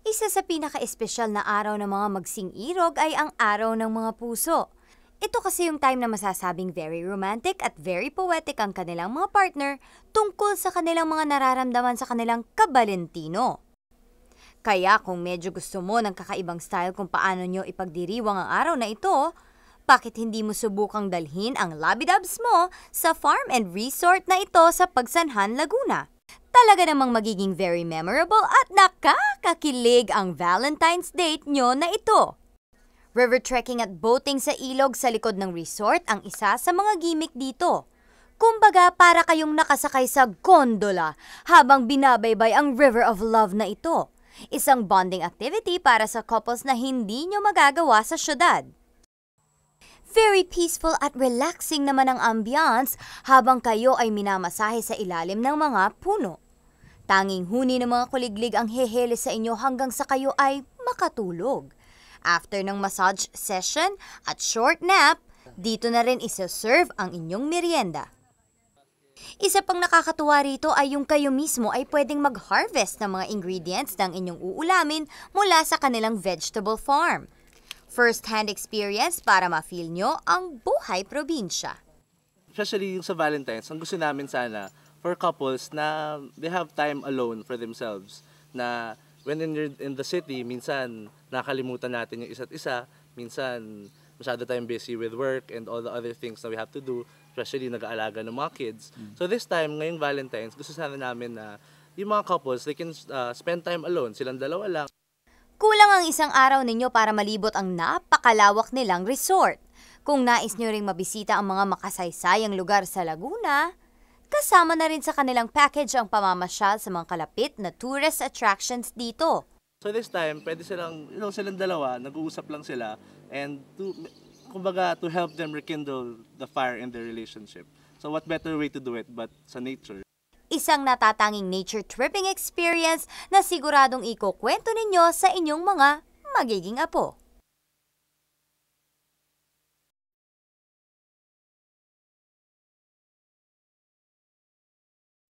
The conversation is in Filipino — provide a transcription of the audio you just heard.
Isa sa pinaka-espesyal na araw ng mga magsing-irog ay ang araw ng mga puso. Ito kasi yung time na masasabing very romantic at very poetic ang kanilang mga partner tungkol sa kanilang mga nararamdaman sa kanilang kabalentino. Kaya kung medyo gusto mo ng kakaibang style kung paano nyo ipagdiriwang ang araw na ito, bakit hindi mo subukang dalhin ang labidabs mo sa farm and resort na ito sa Pagsanhan, Laguna? Talaga namang magiging very memorable at nakakakilig ang Valentine's date nyo na ito. River trekking at boating sa ilog sa likod ng resort ang isa sa mga gimmick dito. Kumbaga para kayong nakasakay sa gondola habang binabaybay ang River of Love na ito. Isang bonding activity para sa couples na hindi nyo magagawa sa syudad. Very peaceful at relaxing naman ang ambiance habang kayo ay minamasahe sa ilalim ng mga puno. Tanging huni ng mga kuliglig ang heheles sa inyo hanggang sa kayo ay makatulog. After ng massage session at short nap, dito na rin isa-serve ang inyong merienda. Isa pang nakakatuwa rito ay yung kayo mismo ay pwedeng mag-harvest ng mga ingredients ng inyong uulamin mula sa kanilang vegetable farm. First-hand experience para ma-feel nyo ang buhay probinsya. Especially yung sa Valentine's, ang gusto namin sana for couples na they have time alone for themselves. Na when you're in the city, minsan nakalimutan natin yung isa't isa, minsan masyado tayong busy with work and all the other things that we have to do, especially nag-aalaga ng mga kids. So this time, ngayong Valentine's, gusto sana namin na yung mga couples, they can spend time alone, silang dalawa lang. Kulang ang isang araw ninyo para malibot ang napakalawak nilang resort. Kung nais nyo ring mabisita ang mga makasaysayang lugar sa Laguna, kasama na rin sa kanilang package ang pamamasyal sa mga kalapit na tourist attractions dito. So this time, pwede silang, silang dalawa, nag-uusap lang sila, and kumbaga, to help them rekindle the fire in their relationship. So what better way to do it but sa nature? Isang natatanging nature tripping experience na siguradong ikukwento ninyo sa inyong mga magiging apo.